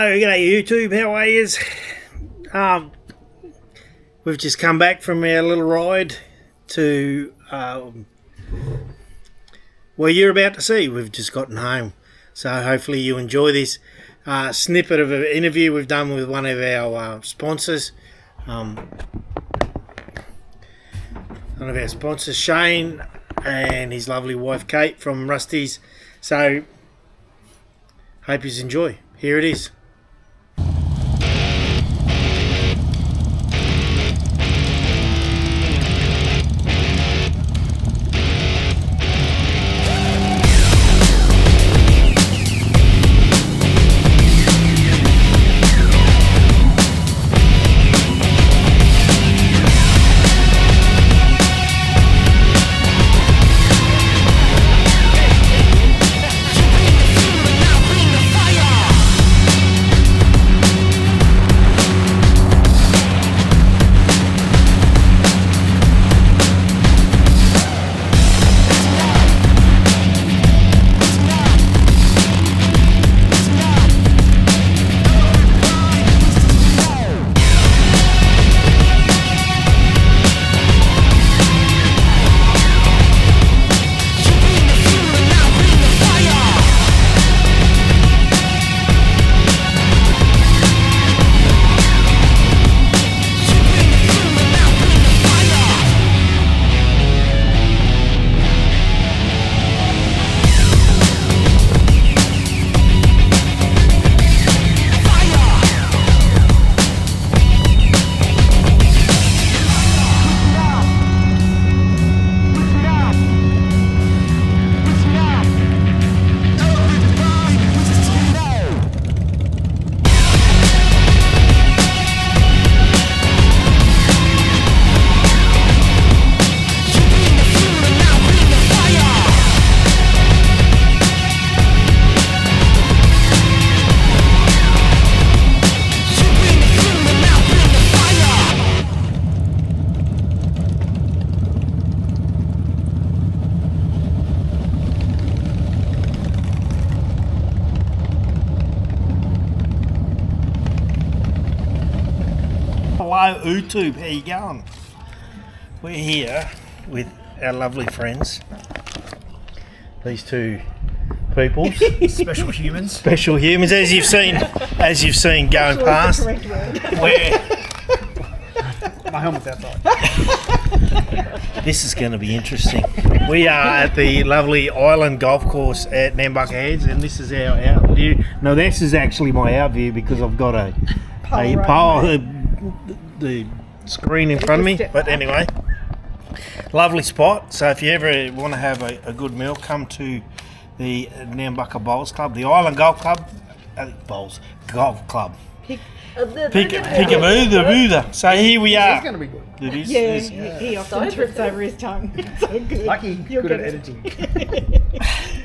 Oh, g'day YouTube, how are yous? We've just come back from our little ride to well, you're about to see. We've just gotten home, so hopefully you enjoy this snippet of an interview we've done with one of our sponsors. One of our sponsors, Shane, and his lovely wife Kate from Rusty's. So hope you enjoy. Here it is. Hello YouTube, how you going? We're here with our lovely friends, these two people, Special humans. special humans, as you've seen going past. My helmet's outside. This is going to be interesting. We are at the lovely Island Golf Course at Nambucca Heads, and this is our out view. No, this is actually my out view because I've got a pole, the screen in front of me. But anyway, lovely spot. So if you ever want to have a good meal, come to the Nambucca Bowls Club, the Island Golf Club, Golf Club. Peekaboo the Buddha. So here we are. It's going to be good. It is. He often trips over his tongue. It's so good. Lucky good at editing.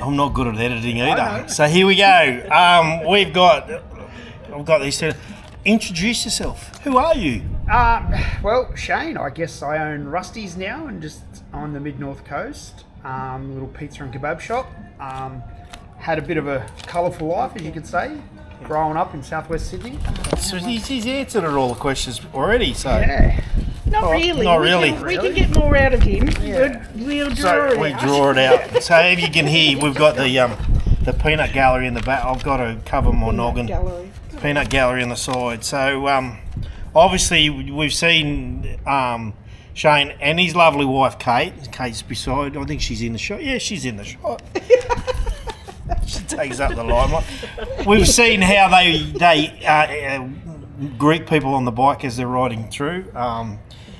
I'm not good at editing either. So here we go. I've got these two. Introduce yourself. Who are you? Well, Shane, I guess I own Rusty's now and just on the mid-north coast. Little pizza and kebab shop. Had a bit of a colourful life, as you could say, growing up in southwest Sydney. So he's answered all the questions already. So Yeah. Not really. Not really. We can get more out of him. Yeah. We'll draw so it we out. draw it out. So if you can hear, we've got the peanut gallery in the back. I've got to cover my noggin. Gallery. Peanut gallery on the side. So obviously we've seen Shane and his lovely wife Kate. Kate's beside. I think she's in the shot. Yeah, she's in the shot. She takes up the limelight. We've seen how they greet people on the bike as they're riding through.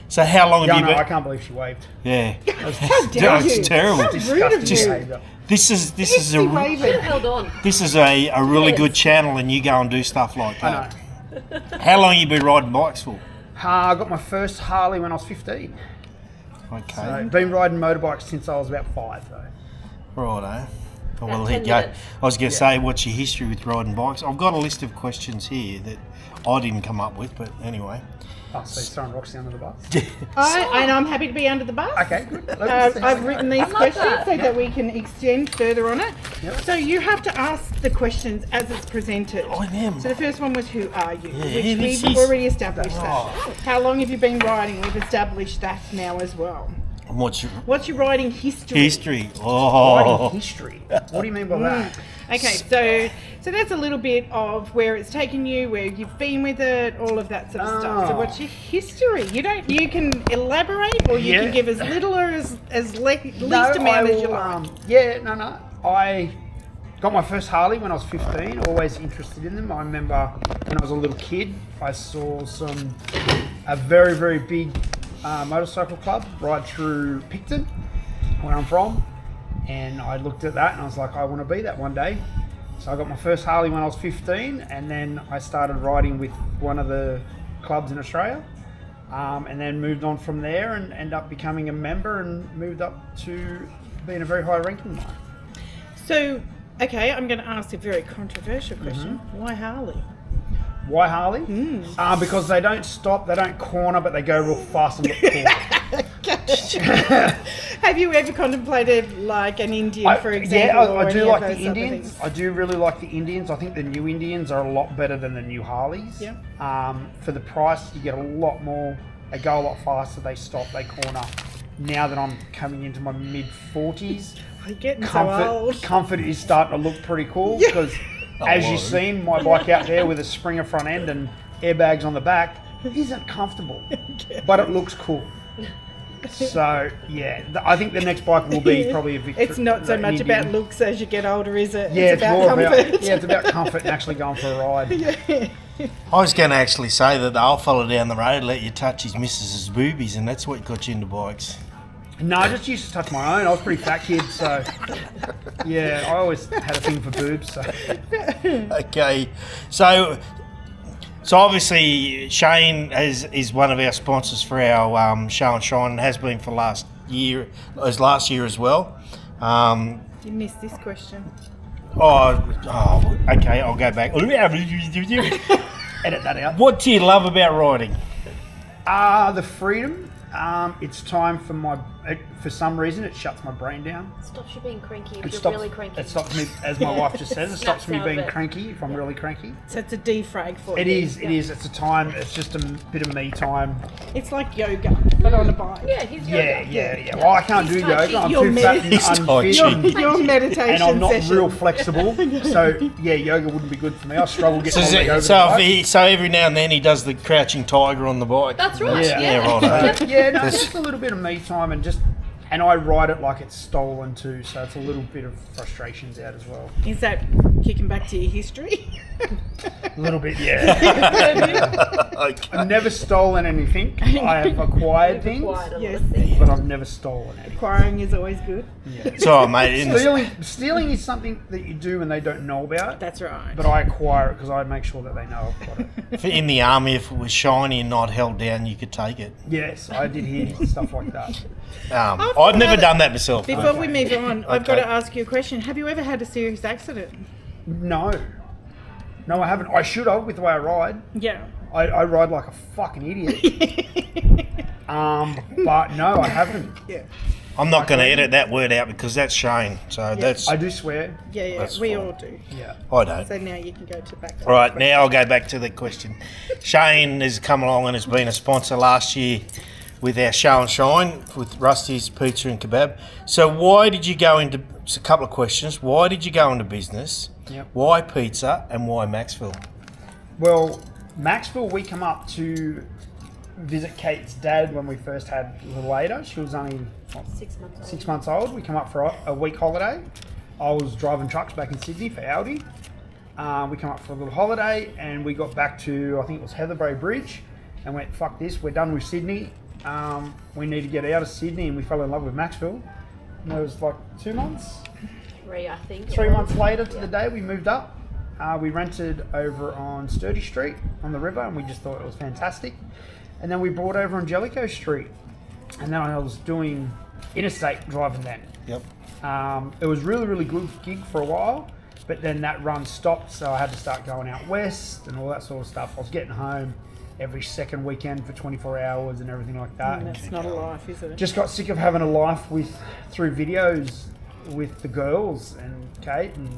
So how long have you been? I can't believe she waved. Yeah, How dare you? it's terrible. How rude of Disgusting you. behaviour. This is Sexy a waving. Held on. this is a really good channel, and you go and do stuff like I that. know. How long have you been riding bikes for? I got my first Harley when I was 15. Okay, So been riding motorbikes since I was about 5 though. righto. Oh, well, About there 10 you go. minutes. I was going to say, what's your history with riding bikes? I've got a list of questions here that I didn't come up with, but anyway. Oh, so you're throwing Roxy under the bus? And I'm happy to be under the bus. Okay, good. Let's see how I've we written go. these love questions that. so that we can extend further on it. Yep. So you have to ask the questions as it's presented. I am. So the first one was, who are you? Yeah, Which this we've is- already established Oh. that. How long have you been riding? We've established that now as well. And what's your What's your riding history? history? Riding Oh, history. What do you mean by that? Okay, so that's a little bit of where it's taken you, where you've been with it, all of that sort of stuff. So Oh. what's your history? You can elaborate, or you Yeah. can give as little or as least No, amount as you I like. will, no. I got my first Harley when I was 15. Always interested in them. I remember when I was a little kid, I saw a very, very big motorcycle club right through Picton, where I'm from. And I looked at that and I was like, I want to be that one day. So I got my first Harley when I was 15, and then I started riding with one of the clubs in Australia, and then moved on from there and ended up becoming a member and moved up to being a very high ranking one. So, okay, I'm going to ask a very controversial question. Why Harley? Why Harley? Because they don't stop, they don't corner, but they go real fast and look cool. Have you ever contemplated like an Indian, for example? Yeah, or I do any like of the those other Indians. things? I do really like the Indians. I think the new Indians are a lot better than the new Harleys. Yeah. For the price, you get a lot more. They go a lot faster. They stop. They corner. Now that I'm coming into my mid 40s, I'm getting so old. comfort is starting to look pretty cool because, as you've seen, my bike out there with a Springer front end and airbags on the back isn't comfortable, but it looks cool. So yeah, I think the next bike will be probably a Victor. It's not so an much Indian. about looks as you get older, is it? Yeah, it's about more comfort. about it's about comfort and actually going for a ride. I was going to actually say that the old fella down the road let you touch his missus's boobies, and that's what got you into bikes. No, I just used to touch my own. I was a pretty fat kid, so yeah, I always had a thing for boobs. So Okay, so obviously Shane is one of our sponsors for our show and shine, and has been for last year as well. You missed this question. Okay, I'll go back. edit that out. What do you love about riding? The freedom. It's time for some reason it shuts my brain down. Stops you being cranky if It you're stops, really cranky. It stops me, as my wife just says, it stops me Snaps out being of it. cranky if I'm really cranky. So it's a defrag for It you. is. It's a time. It's just a bit of me time. It's like yoga, but on a bike. Yeah, he's Yeah, yoga. yeah. Well, I can't do He's Tai Chi. yoga. I'm You're too fat and He's Tai unfit, Chi. and, Your meditation and I'm not session. real flexible. So yeah, yoga wouldn't be good for me. I struggle getting my leg over the So bike. so every now and then he does the crouching tiger on the bike. That's right. Yeah. Yeah, right. Yeah, no, it's just a little bit of me time and I ride it like it's stolen too, so it's a little bit of frustrations out as well. Is that kicking back to your history? A little bit, yeah. Okay. I've never stolen anything. I have acquired things, Quiet a Yes. little bit. but I've never stolen anything. Acquiring is always good. So, mate, Stealing is something that you do and they don't know about, That's right. but I acquire it because I make sure that they know I've got it. in the army, if it was shiny and not held down, you could take it. Yes, I did hear stuff like that. I've never done that myself. Before we Okay. move on, I've got Okay. to ask you a question. Have you ever had a serious accident? No, I haven't. I should have with the way I ride. Yeah. I ride like a fucking idiot. But no, I haven't. Yeah. I'm not going to edit that word out because that's Shane. So that's I do swear. Yeah, That's we fine. all do. Yeah. I don't. So now you can go to back to All right, now I'll go back to the question. Shane has come along and has been a sponsor last year with our show and shine with Rusty's Pizza and Kebab. So why did you go into, it's a couple of questions, why did you go into business? Yep. Why pizza and why Maxville? Well, Maxville, we come up to visit Kate's dad when we first had little Ada. She was only 6 months old. 6 months old. We come up for a week holiday. I was driving trucks back in Sydney for Audi. We come up for a little holiday and we got back to, I think it was Heatherbrae Bridge, and went, fuck this, we're done with Sydney. We need to get out of Sydney, and we fell in love with Maxville. And it was like 2 months, 3, I think. 3 months later to the day we moved up. We rented over on Sturdy Street on the river, and we just thought it was fantastic. And then we brought over on Jellicoe Street, and then I was doing interstate driving then. Yep. It was really, really good gig for a while, but then that run stopped, so I had to start going out west and all that sort of stuff. I was getting home every second weekend for 24 hours and everything like that. And that's not a life, is it? Just got sick of having a life through videos with the girls and Kate, and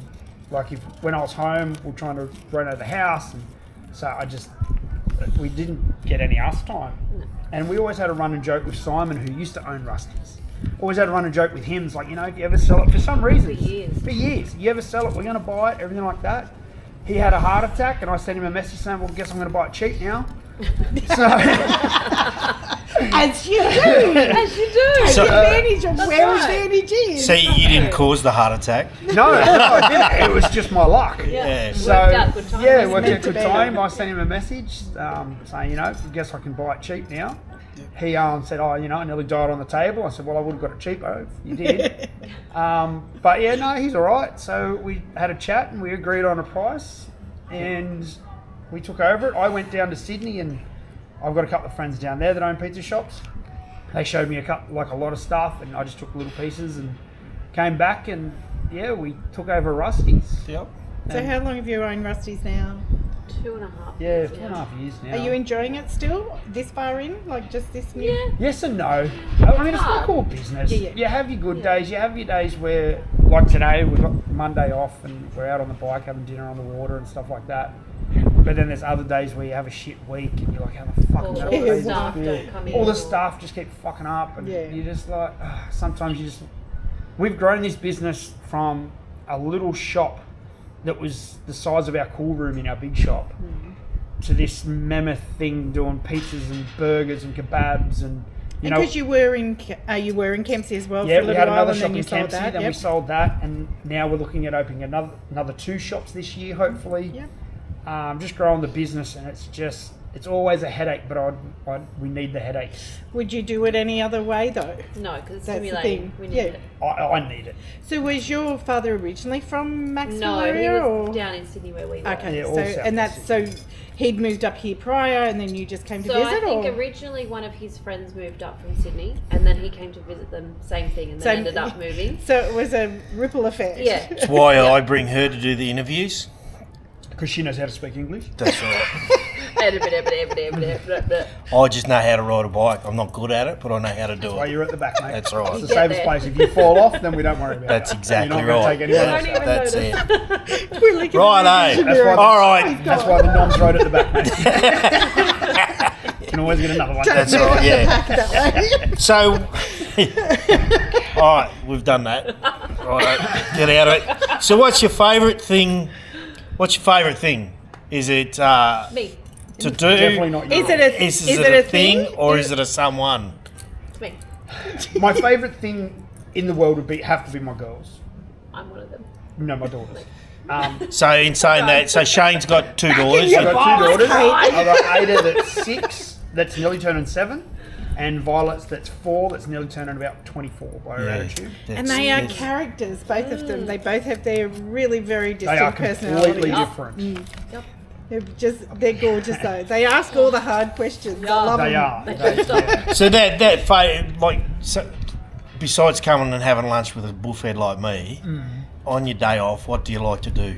like when I was home, we were trying to renovate the house, and so we didn't get any us time. No. And we always had a run and joke with Simon, who used to own Rusty's. Always had a run and joke with him. It's like, if you ever sell it for some reason. For years. You ever sell it, we're going to buy it, everything like that. He had a heart attack, and I sent him a message saying, well, I guess I'm going to buy it cheap now. So, as you do. As you do. Take So- advantage of That's where right. advantage is. So you didn't cause the heart attack? no, I didn't. It was just my luck. Yeah. So, Worked out good time. yeah, Wasn't worked it? out good time. I sent him a message saying, I guess I can buy it cheap now. He said, I nearly died on the table. I said, well, I would have got it cheaper if you did. But yeah, no, he's all right. So we had a chat and we agreed on a price and we took over it. I went down to Sydney, and I've got a couple of friends down there that own pizza shops. They showed me a lot of stuff, and I just took little pieces and came back, and yeah, we took over Rusty's. Yep. So how long have you owned Rusty's now? 2.5. Yeah, 2.5 years now. Are you enjoying it still? This far in? Like just this new? Yeah. Yes and no. I mean, it's not all business. Yeah. You have your good days. You have your days where, like today, we've got Monday off and we're out on the bike having dinner on the water and stuff like that. But then there's other days where you have a shit week and you're like, how the fuck All am I the gonna staff do don't this? come in. All the staff just keep fucking up, and Yeah. you're just like, sometimes you just. We've grown this business from a little shop that was the size of our cool room in our big shop to this mammoth thing doing pizzas and burgers and kebabs and Because you were in Kempsey as well yeah, for a we little had while, another and shop then in you sold Kempsey, that. then we sold that, and now we're looking at opening another 2 shops this year, hopefully. Yep. Just growing the business, and it's always a headache, but we need the headaches. Would you do it any other way though? No, because it's That's the stimulating. thing. We need Yeah. it. I need it. So was your father originally from Maxwell No, he area, was or? down in Sydney where we were. Okay, Yeah, all so south and of that's so he'd moved up here prior, and then you just came to So visit, I think or originally one of his friends moved up from Sydney, and then he came to visit them, same thing, and then Same- ended up moving. so it was a ripple effect. Yeah. That's why I bring her to do the interviews. Because she knows how to speak English. That's right. Oh, I just know how to ride a bike. I'm not good at it, but I know how to do While it. you're at the back, mate. That's right. It's the Get safest there. place. If you fall off, then we don't worry about That's it. exactly You're not right. going to take anyone Don't else even out. That's it. We're looking Right, at eh? That's why. All right. That's why the Noms Road at the back, mate. You can always get another one. That's right, yeah. So, all right, we've done that. Right, get out of it. So what's your favourite thing? Is it Me. to do? Definitely not you. Is it a Is it a thing or is it a someone? It's me. My favourite thing in the world would have to be my girls. I'm one of them. No, my daughters. So in saying that, so Shane's got 2 daughters. I've got 2 daughters. Kate. I've got Ada that's 6, that's nearly turning 7, and Violet's that's 4, that's nearly turning about 24 by her attitude. And they are characters, both of them. They both have their really very They are distinct completely personalities. different. They're gorgeous though. They ask all the hard questions. I love They them. are. They don't stop. So besides coming and having lunch with a bullfed like me, on your day off, what do you like to do?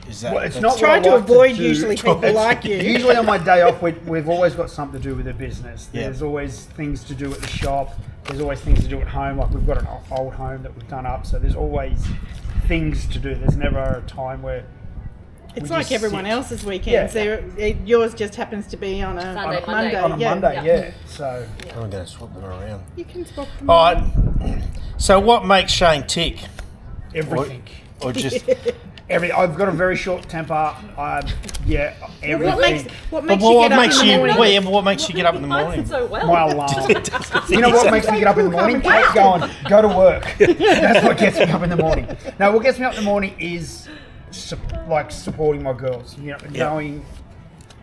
Is that Well, it's that's- not Try what I to like avoid do. usually people like you. Usually on my day off, we've always got something to do with the business. Yeah. There's always things to do at the shop. There's always things to do at home. Like we've got an old home that we've done up, so there's always things to do. There's never a time where It's we like just everyone sit. else's weekends. Yeah. Yours just happens to be on a Sunday, Monday. Monday. on a yeah. Monday. Yeah. So I'm going to swap them around. You can swap them. All right. So what makes Shane tick? everything. Or just... I've got a very short temper. Everything. What But makes you get up in the morning? but what makes you get up in the He morning? finds it so well. My alarm. You know what makes me get up in the morning? Kate going, go to work. That's what gets me up in the morning. No, what gets me up in the morning is supporting my girls. You know, knowing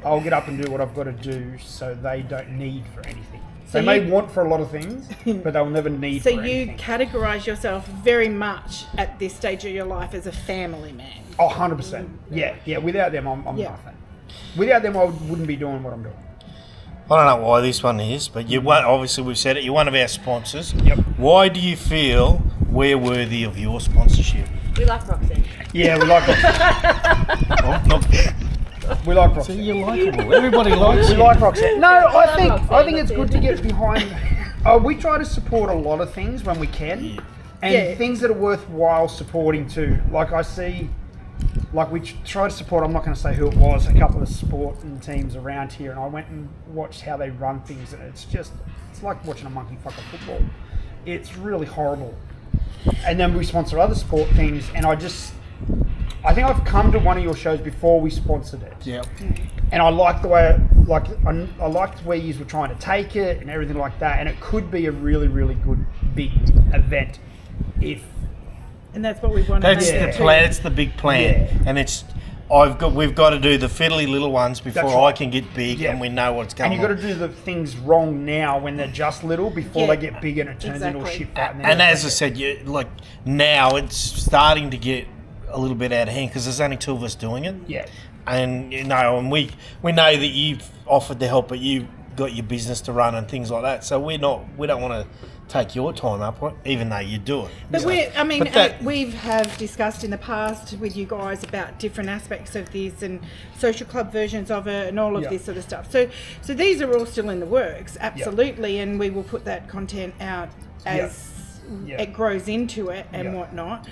I'll get up and do what I've got to do, so they don't need for anything. They may want for a lot of things, but they'll never need So for you anything. categorise yourself very much at this stage of your life as a family man. Oh, 100%. Yeah. Without them, I'm Yeah. nothing. Without them, I wouldn't be doing what I'm doing. I don't know why this one is, but obviously we've said it, you're one of our sponsors. Yep. Why do you feel we're worthy of your sponsorship. We like Roxanne. Yeah, we like Roxanne. We like Roxanne. So you're likeable. Everybody likes We you. like Roxanne. No, I think Roxanne, it's that's good it. to get behind. We try to support a lot of things when we can, and Yeah. things that are worthwhile supporting too. Like I see, like we try to support. I'm not going to say who it was. A couple of sporting teams around here, and I went and watched how they run things, and it's like watching a monkey fuck a football. It's really horrible. And then we sponsor other sport things, and I think I've come to one of your shows before we sponsored it. Yeah. And I like the way, I liked where you were trying to take it and everything like that. And it could be a really, really good big event if. And that's what we want to That's make the it plan. too. It's the big plan, Yeah. and we've got to do the fiddly little ones before That's I right. can get big, Yeah. and we know what's going And you've on. got to do the things wrong now when they're just little before Yeah. they get big and it turns into a Exactly. shit fight. And as I said, now it's starting to get a little bit out of hand because there's only 2 of us doing it. yeah. And and we know that you've offered to help, but you've got your business to run and things like that. So we don't want to take your time up, even though you do it. But So- we but have discussed in the past with you guys about different aspects of this and social club versions of it and all of Yeah. this sort of stuff. So these are all still in the works, absolutely, and we will put that content out as Yeah. it grows into it and Yeah. whatnot.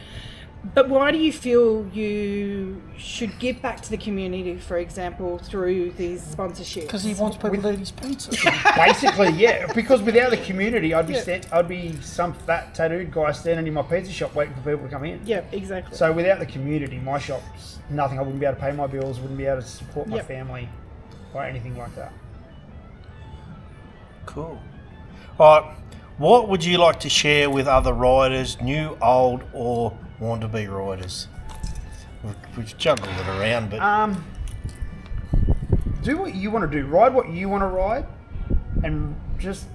But why do you feel you should give back to the community, for example, through these sponsorships? Because he wants people to eat his pizza. Basically, yeah. Because without the community, I'd be some fat tattooed guy standing in my pizza shop waiting for people to come in. Yeah, exactly. So without the community, my shop's nothing. I wouldn't be able to pay my bills, wouldn't be able to support my Yep. family or anything like that. Cool. All right. What would you like to share with other riders, new, old, or want-to-be riders? We've juggled it around, but Do what you want to do. Ride what you want to ride, and just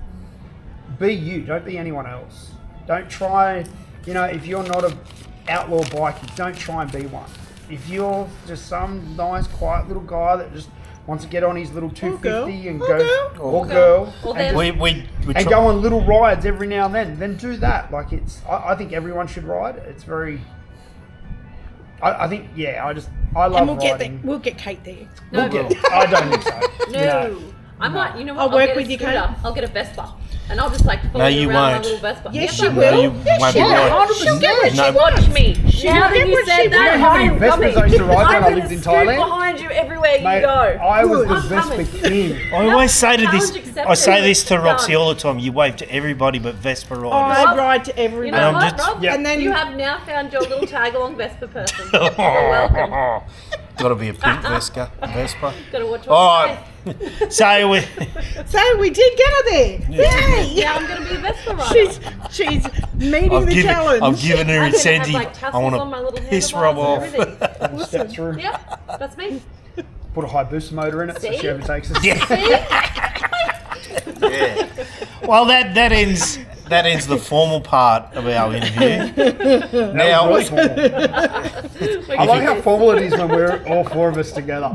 be you. Don't be anyone else. Don't try. If you're not a outlaw biker, don't try and be one. If you're just some nice, quiet little guy that just wants to get on his little 250 and go, or girl, Or and them. we and go on little rides every now and then do that. Like I think everyone should ride. It's very. I think I love and we'll riding. we'll get Kate there. No, I don't think so. no. I might, you know what? I'll work get with a you, scooter. Kate. I'll get a Vespa. And I'll just follow you around won't. my little Vespa. Yes, I she will. No, you Yes, won't she be will. right. She'll get what No. she wants. Watch me. Now will that get you what said she that, wants. You know how many I'm Vespas coming. I used to ride when I I'm lived gonna in scoot Thailand? behind you everywhere you Mate, go. I was the I'm Vespa coming. king. I always say to Challenge this. accepted. I say this to Roxy Done. all the time. You wave to everybody but Vespa riders. I ride to everyone. You know And I'm what, just- Rob? Yeah. And then You have now found your little tag-along Vespa person. You're welcome. Got to be a pink Vespa. Gotta watch what All you right. say. So we. So we did get her there. Yay! Now I'm gonna be a Vespa rider. She's meeting the challenge. I've given her I'm gonna have, incentive. tassels I want on my little to piss Rob handlebars off. and everything. Step through, Yep, that's me. put a high boost motor in it so See? she overtakes us. Yeah. Well, that ends the formal part of our interview. That Now, was really formal. I like how formal it is when we're all 4 of us together.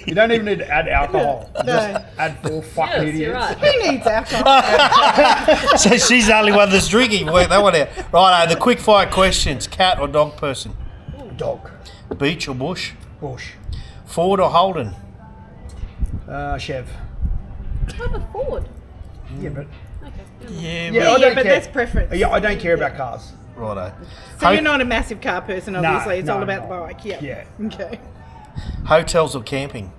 You don't even need to add alcohol. Just add 4 fucking Yes, idiots. you're right. Who needs alcohol? so she's the only one that's drinking. Work that one out. Right, the quick fire questions: cat or dog person? Dog. Beach or bush? Bush. Ford or Holden? Chev. I have a Ford. Yeah, but Okay. Yeah, yeah, I Yeah, don't but care. that's preference. Yeah, I don't care about cars. righto. So you're not a massive car person, obviously. It's no, all about no. the bike. Yeah. Yeah. Okay. Hotels or camping?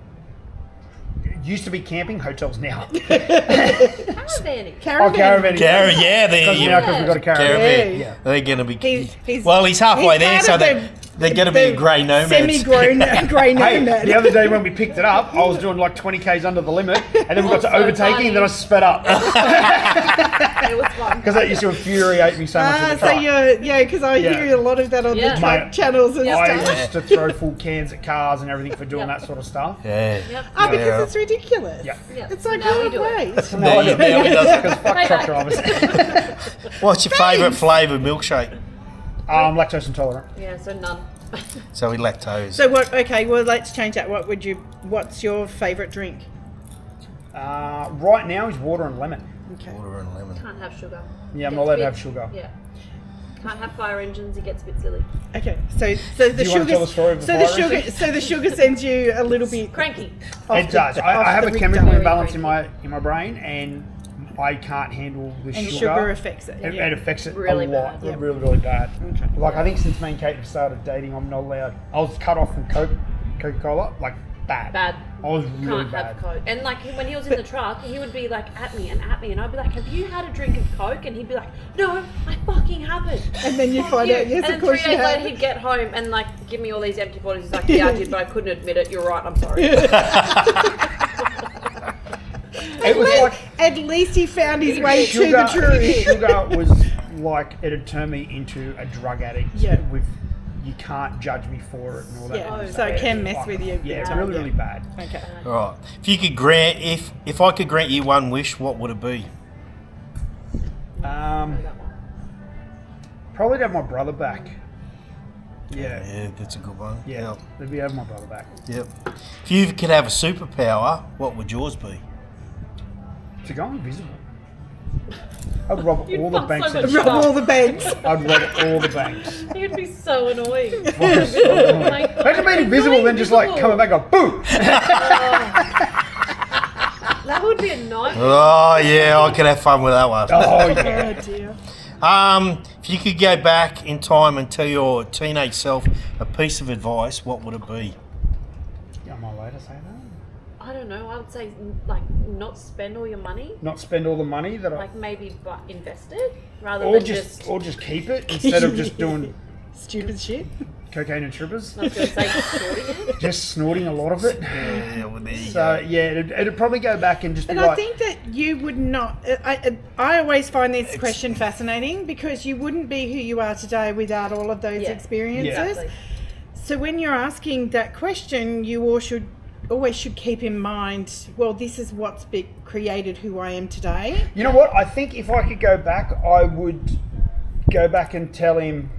Used to be camping, hotels now. Caravanning. Caravan. Gary, yeah, Because we've got a caravan. Caravan. Yeah. They're going to be. He's halfway he's there, part so of they're going to be the grey nomads. Semi-grown grey Hey, nomad. the other day when we picked it up, I was doing like 20 k's under the limit, and then we got to So overtaking, funny. and then I sped up It was fun. because that used to infuriate me so much. In the So truck. you're, because I Yeah. hear a lot of that on Yeah. the truck Mate, channels and Yeah. I stuff. used to throw full cans at cars and everything for doing Yep. that sort of stuff. Yeah. Yep. Oh, because Yeah. it's ridiculous. Yeah. Yep. It's like, Now we oh, do it. great. Now he does Because fuck truck drivers. What's your favourite flavour milkshake? Lactose intolerant. Yeah, so none. So we lactose. So what? Okay, well let's change that. What's your favourite drink? Right now is water and lemon. Okay. Water and lemon. Can't have sugar. Yeah, I'm Gets not allowed to big. have sugar. Yeah. Can't have fire engines. He gets a bit silly. Okay, so the Do you want to tell the story of the fire engine? so the sugar sends you a little bit Cranky. It does. I have a chemical imbalance in my brain, and I can't handle the and sugar. sugar affects it. It affects it Really a lot. bad. Really, really bad. Okay. Like, I think since me and Kate have started dating, I'm not allowed. I was cut off from Coca-Cola, like bad. Bad. I was really Can't bad. have Coke. And like when he was in the truck, he would be like at me, and I'd be like, "Have you had a drink of Coke?" And he'd be like, "No, I fucking haven't." And then you Fuck find you. out, yes, and of then course 3 you days later, have. he'd get home and like give me all these empty bottles. He's like, "Yeah, I did, but I couldn't admit it. You're right. I'm sorry." It was like At least he found his way to sugar. the truth. Sugar was like it had turned me into a drug addict. Yeah. With you can't judge me for it and all that. Yeah, kind of so stuff. it can mess with you. Yeah, big time, really, really bad. Okay. Right. If I could grant you one wish, what would it be? Probably to have my brother back. Yeah. Yeah, that's a good one. Yeah. Maybe have my brother back. Yep. If you could have a superpower, what would yours be? To go invisible. I'd rob You'd all the fuck banks. so in much Rob all the banks. I'd rob all the banks. He'd be so annoying. Like, imagine being invisible, then just like coming back, go boom. That would be a nightmare. Oh yeah, I could have fun with that one. Oh yeah. Oh dear. If you could go back in time and tell your teenage self a piece of advice, what would it be? Am I allowed to say that? I don't know. I would say like not spend all your money. Not spend all the money that I, Like maybe but invest it rather or than just just. or just keep it instead of just doing Stupid shit. cocaine and trippers. I was going to say snorting it. Just snorting a lot of it. Yeah, well, there you So go. yeah, it'd probably go back and just be And like, I think that you would not. I always find this question fascinating because you wouldn't be who you are today without all of those Yeah. experiences. Exactly. So when you're asking that question, you always should keep in mind, well, this is what's created who I am today. you know what? I think if I could go back, I would go back and tell him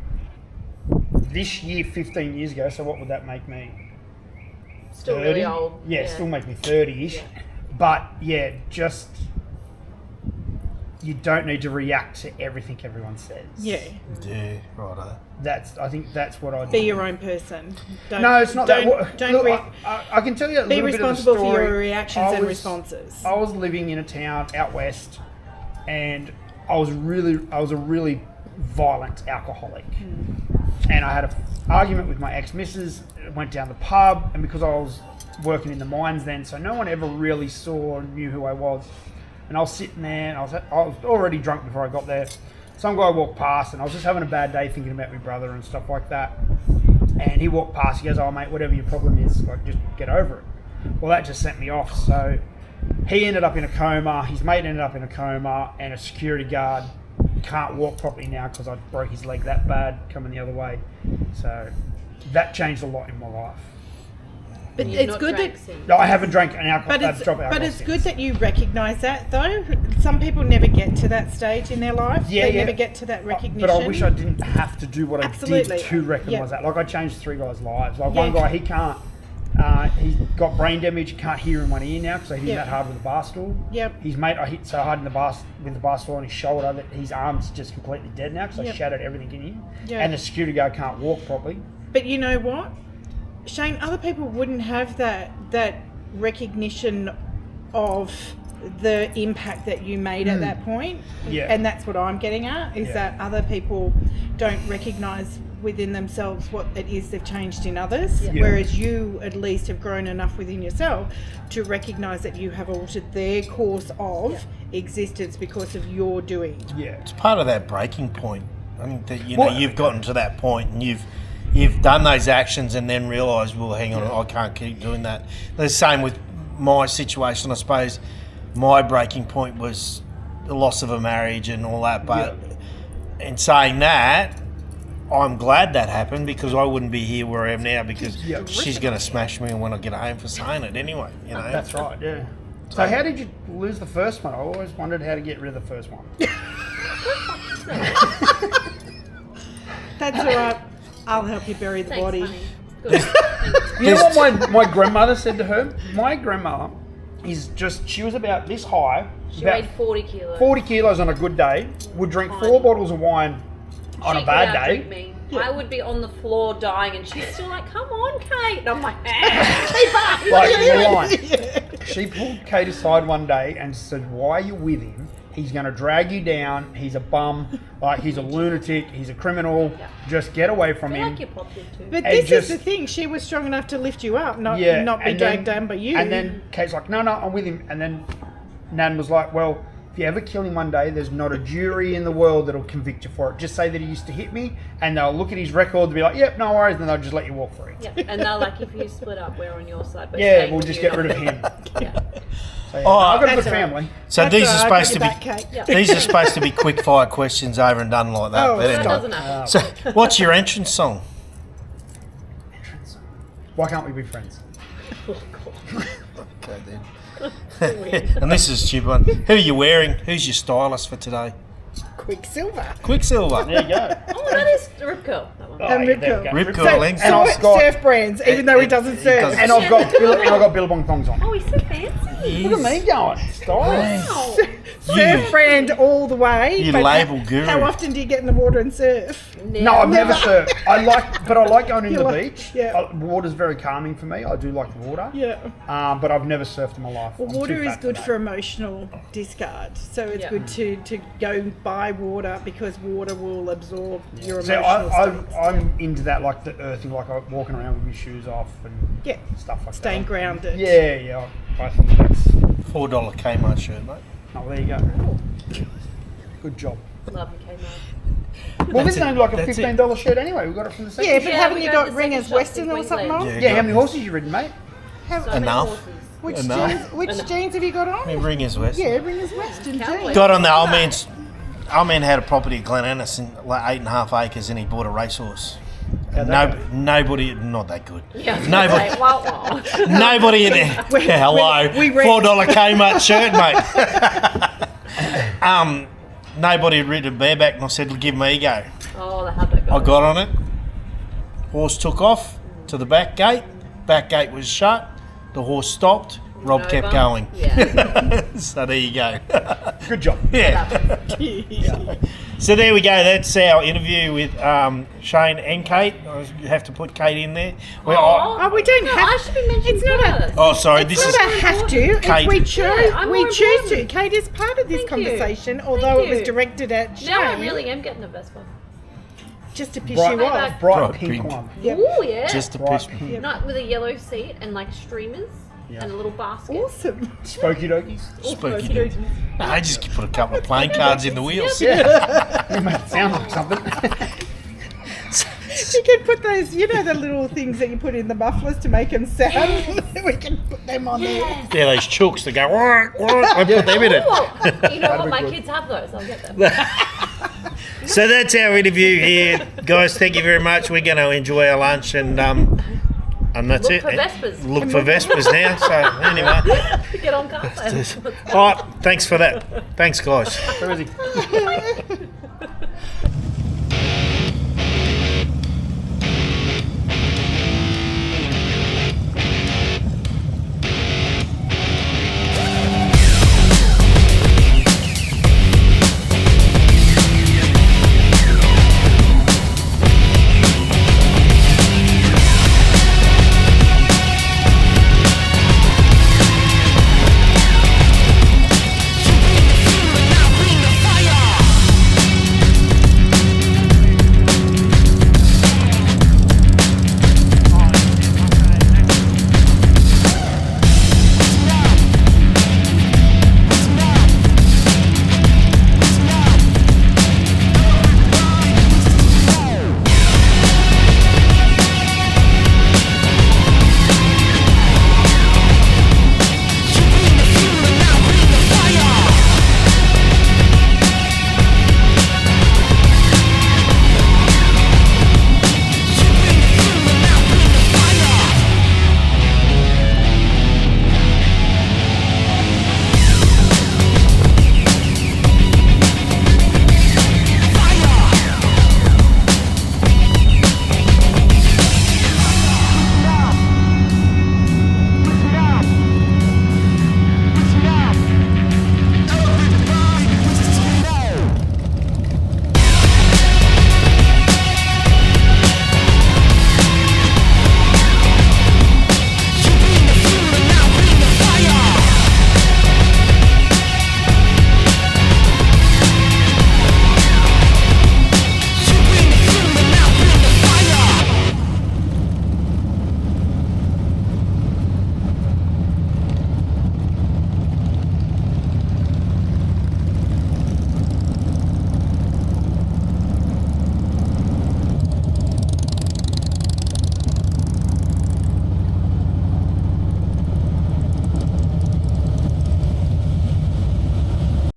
this year, 15 years ago. So what would that make me? Still 30? really old. Yeah, still make me 30-ish. Yeah. But yeah, just you don't need to react to everything everyone says. Yeah. Yeah, righto. I think that's what I'd Be do. your own person. Don't, No, it's not don't, that. Don't Look, re- I can tell you a be little bit of the responsible for story. your reactions I and was- responses. I was living in a town out west, and I was a really violent alcoholic, and I had an argument with my ex-missus. Went down the pub, and because I was working in the mines then, so no one ever really saw or knew who I was. And I was sitting there, and I was already drunk before I got there. Some guy walked past, and I was just having a bad day thinking about my brother and stuff like that. And he walked past, he goes, "Oh mate, whatever your problem is, like just get over it." Well, that just sent me off. So he ended up in a coma, his mate ended up in a coma, and a security guard can't walk properly now because I broke his leg that bad coming the other way. So that changed a lot in my life. But You've it's not good drank that. since. No, I haven't drank an alcohol. But it's, drop of alcohol but it's since. good that you recognise that, though. Some people never get to that stage in their life. Yeah, they yeah. never get to that recognition. But I wish I didn't have to do what I Absolutely. did to recognise Yeah. that. Like I changed 3 guys' lives. Like Yeah. one guy, he can't. He's got brain damage. He can't hear in one ear now because I hit him Yeah. that hard with a bar stool. Yep. His mate, I hit so hard with the bar stool on his shoulder that his arm's just completely dead now because I Yep. shattered everything in him. Yeah. And the security guard can't walk properly. But you know what, Shane? Other people wouldn't have that recognition of the impact that you made at that point. Yeah. And that's what I'm getting at, is Yeah. that other people don't recognise within themselves what it is they've changed in others, Yeah. whereas you at least have grown enough within yourself to recognise that you have altered their course of existence because of your doing. Yeah. It's part of that breaking point. I mean, that Well- you've gotten to that point and you've done those actions and then realised, well, hang on, I can't keep doing that. The same with my situation, I suppose. My breaking point was the loss of a marriage and all that. But in saying that, I'm glad that happened because I wouldn't be here where I am now because Yeah. she's going to smash me when I get home for saying it anyway. You know, That's right, yeah. So how did you lose the first one? I always wondered how to get rid of the first one. That's all right. I'll help you bury the Thanks, body. honey. Good. Thank you. You know what my grandmother said to her? My grandmother is just, she was about this high, She about weighed 40 kilos. 40 kilos on a good day, would drink 4 bottles of wine On a She bad could day. outdrink me. I would be on the floor dying, and she's still like, "Come on, Kate." And I'm like, "Keep up." Like the line. She pulled Kate aside one day and said, "Why are you with him? He's going to drag you down. He's a bum. Like he's a lunatic. He's a criminal. Yeah. Just get away from I feel him." like your pop did too. But And this just- is the thing. She was strong enough to lift you up, not Yeah, not be and dragged then- down by you. And then Kate's like, "No, I'm with him." And then Nan was like, "Well, if you ever kill him one day, there's not a jury in the world that'll convict you for it. Just say that he used to hit me, and they'll look at his record and be like, yep, no worries, and then they'll just let you walk free." Yeah, and they're like, if you split up, we're on your side. But Yeah, staying we'll with just you. get rid of him. Yeah. So, yeah, Oh, I've got a good that's all right. family. So That's these all are right, supposed I'll to get be you back, Kate. Yeah. these are supposed to be quick fire questions over and done like that. Oh, but that That anyway. doesn't happen. So what's your entrance song? Why can't we be friends? Oh, God. Okay then. And this is a stupid one. Who are you wearing? Who's your stylist for today? Quicksilver. Quicksilver. There you go. Oh, that is Rip Curl. That one. And yeah, Rip there Curl. we go. Rip Curl So, length. And I've got- surf brands, even though he doesn't he surf. doesn't. And I've got Billabong thongs on. Oh, he's so fancy. Look at me going. Style. Wow. Surf brand all the way. You but label guru. How often do you get in the water and surf? No, I've never surfed. I like going in You the like- beach. yeah. Water's very calming for me. I do like the water. Yeah. But I've never surfed in my life. Well, I'm too water is fat good that. for emotional discard. So it's Yeah. good to go buy water because water will absorb your So emotional stuff. I'm into that, like the earthing, like I'm walking around with my shoes off and Yeah. stuff like Staying that. grounded. Yeah. I think that's. $4 Kmart shirt, mate. Oh, there you go. Good job. Love you, Kmart. Well, this is only like a That's it. $15 shirt anyway. We got it from the second. Yeah, but Yeah, haven't we you go to got the Ringers second shop Western in or something Queensland. on? Yeah, how many horses you ridden, mate? Have- So many Enough. horses. Which Enough. jeans? Which jeans have you got on? Me Ringers West. Yeah, Ringers Western Cowboy. jeans. Got on the old man's. Old man had a property at Glen Anderson, like 8.5 acres, and he bought a racehorse. How'd that go? Nobody, not that good. Yeah, I was Nobody, gonna say, wow. nobody in there. Hello, we read- $4 Kmart shirt, mate. Nobody had ridden bareback, and I said, "Give me a go." Oh, they have that guy. I got on it. Horse took off to the back gate. Back gate was shut. The horse stopped. Rob kept Over. going. Yeah. So there you go. Good job. Yeah. So there we go. That's our interview with Shane and Kate. I have to put Kate in there. Oh, we don't No, have. I should be mentioned It's not a. first. Oh, sorry. It's This is not a have to. It's Kate. we choose. Yeah, I'm we more choose to. important. Kate is part of this Thank you. conversation, Thank although it was you. directed at Shane. Now I really am getting a Vespa. Just to piss Bright, you off. Bright bright Bright pink, pink. one. Yep. Ooh, yeah. just to Bright piss me. pink. Not with a yellow seat and like streamers Yeah. and a little basket. Awesome. Spooky dokies. Spooky dude. I just put a couple of playing cards in the wheels. Yeah. You make it sound like something. You can put those, you know, the little things that you put in the mufflers to make them sound. We can put them on there. Yeah, those chooks that go. Wah, wah, I put them in it. Oh, you know what? be My good. kids have those. I'll get them. So that's our interview here, guys. Thank you very much. We're going to enjoy our lunch and that's Look it. for Vespers. Look for Vespers now. So anyway, Get on car. all right. Thanks for that. Thanks, guys. Where is he?